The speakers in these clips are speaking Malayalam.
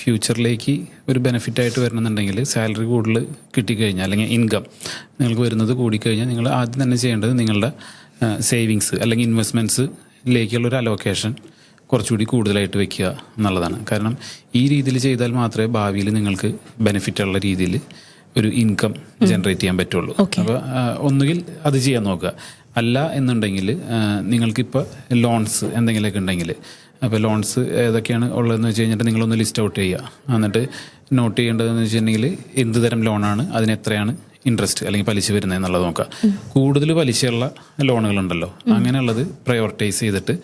ഫ്യൂച്ചറിലേക്ക് ഒരു ബെനിഫിറ്റായിട്ട് വരണമെന്നുണ്ടെങ്കിൽ സാലറി കൂടുതൽ കിട്ടിക്കഴിഞ്ഞാൽ അല്ലെങ്കിൽ ഇൻകം നിങ്ങൾക്ക് വരുന്നത് കൂടിക്കഴിഞ്ഞാൽ നിങ്ങൾ ആദ്യം തന്നെ ചെയ്യേണ്ടത് നിങ്ങളുടെ സേവിങ്സ് അല്ലെങ്കിൽ ഇൻവെസ്റ്റ്മെൻറ്റ്സിലേക്കുള്ളൊരു അലോക്കേഷൻ കുറച്ചുകൂടി കൂടുതലായിട്ട് വെക്കുക എന്നുള്ളതാണ്. കാരണം ഈ രീതിയിൽ ചെയ്താൽ മാത്രമേ ഭാവിയിൽ നിങ്ങൾക്ക് ബെനിഫിറ്റുള്ള രീതിയിൽ ഒരു ഇൻകം ജനറേറ്റ് ചെയ്യാൻ പറ്റുള്ളൂ. അപ്പോൾ ഒന്നുകിൽ അത് ചെയ്യാൻ നോക്കുക. അല്ല എന്നുണ്ടെങ്കിൽ നിങ്ങൾക്കിപ്പോൾ ലോൺസ് എന്തെങ്കിലുമൊക്കെ ഉണ്ടെങ്കിൽ, അപ്പോൾ ലോൺസ് ഏതൊക്കെയാണ് ഉള്ളതെന്ന് വെച്ച് കഴിഞ്ഞിട്ട് നിങ്ങളൊന്ന് ലിസ്റ്റ് ഔട്ട് ചെയ്യുക. എന്നിട്ട് നോട്ട് ചെയ്യേണ്ടതെന്ന് വെച്ചിട്ടുണ്ടെങ്കിൽ എന്ത് തരം ലോണാണ്, അതിന് എത്രയാണ് ഇൻട്രസ്റ്റ് അല്ലെങ്കിൽ പലിശ വരുന്നത് എന്നുള്ളത് നോക്കുക. കൂടുതൽ പലിശയുള്ള ലോണുകളുണ്ടല്ലോ, അങ്ങനെയുള്ളത് പ്രയോറിറ്റൈസ് ചെയ്തിട്ട്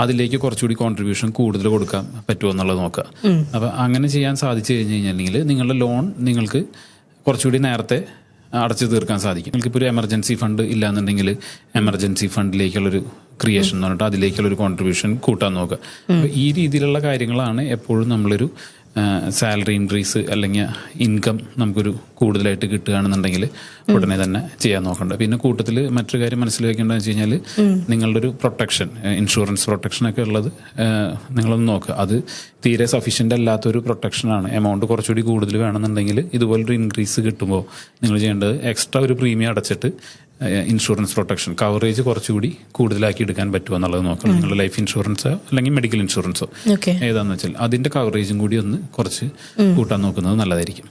അതിലേക്ക് കുറച്ചുകൂടി കോൺട്രിബ്യൂഷൻ കൂടുതൽ കൊടുക്കാൻ പറ്റുമോ എന്നുള്ളത് നോക്കുക. അപ്പോൾ അങ്ങനെ ചെയ്യാൻ സാധിച്ചു കഴിഞ്ഞ് കഴിഞ്ഞിട്ടുണ്ടെങ്കിൽ നിങ്ങളുടെ ലോൺ നിങ്ങൾക്ക് കുറച്ചുകൂടി നേരത്തെ അടച്ചു തീർക്കാൻ സാധിക്കും. നിങ്ങൾക്കിപ്പോൾ ഒരു എമർജൻസി ഫണ്ട് ഇല്ലാന്നുണ്ടെങ്കിൽ എമർജൻസി ഫണ്ടിലേക്കുള്ളൊരു ക്രിയേഷൻ എന്ന് പറഞ്ഞിട്ട് അതിലേക്കുള്ളൊരു കോൺട്രിബ്യൂഷൻ കൂട്ടാൻ നോക്കുക. അപ്പോൾ ഈ രീതിയിലുള്ള കാര്യങ്ങളാണ് എപ്പോഴും നമ്മളൊരു സാലറി ഇൻക്രീസ് അല്ലെങ്കിൽ ഇൻകം നമുക്കൊരു കൂടുതലായിട്ട് കിട്ടുകയാണെന്നുണ്ടെങ്കിൽ ഉടനെ തന്നെ ചെയ്യാൻ നോക്കേണ്ടത്. പിന്നെ കൂട്ടത്തിൽ മറ്റൊരു കാര്യം മനസ്സിൽ വെക്കേണ്ടതെന്ന് വെച്ച് കഴിഞ്ഞാൽ നിങ്ങളുടെ ഒരു പ്രൊട്ടക്ഷൻ, ഇൻഷുറൻസ് പ്രൊട്ടക്ഷനൊക്കെ ഉള്ളത് നിങ്ങളൊന്ന് നോക്കുക. അത് തീരെ സഫീഷ്യൻ്റ് അല്ലാത്തൊരു പ്രൊട്ടക്ഷനാണ്. എമൗണ്ട് കുറച്ചുകൂടി കൂടുതൽ വേണമെന്നുണ്ടെങ്കിൽ ഇതുപോലൊരു ഇൻക്രീസ് കിട്ടുമ്പോൾ നിങ്ങൾ ചെയ്യേണ്ടത് എക്സ്ട്രാ ഒരു പ്രീമിയം അടച്ചിട്ട് ഇൻഷുറൻസ് പ്രൊട്ടക്ഷൻ കവറേജ് കുറച്ചുകൂടി കൂടുതലാക്കി എടുക്കാൻ പറ്റുമോ എന്നുള്ളത് നോക്കണം. നിങ്ങൾ ലൈഫ് ഇൻഷുറൻസോ അല്ലെങ്കിൽ മെഡിക്കൽ ഇൻഷുറൻസോ ഏതാണെന്ന് വെച്ചാൽ അതിൻ്റെ കവറേജും കൂടി ഒന്ന് കുറച്ച് കൂട്ടാൻ നോക്കുന്നത് നല്ലതായിരിക്കും.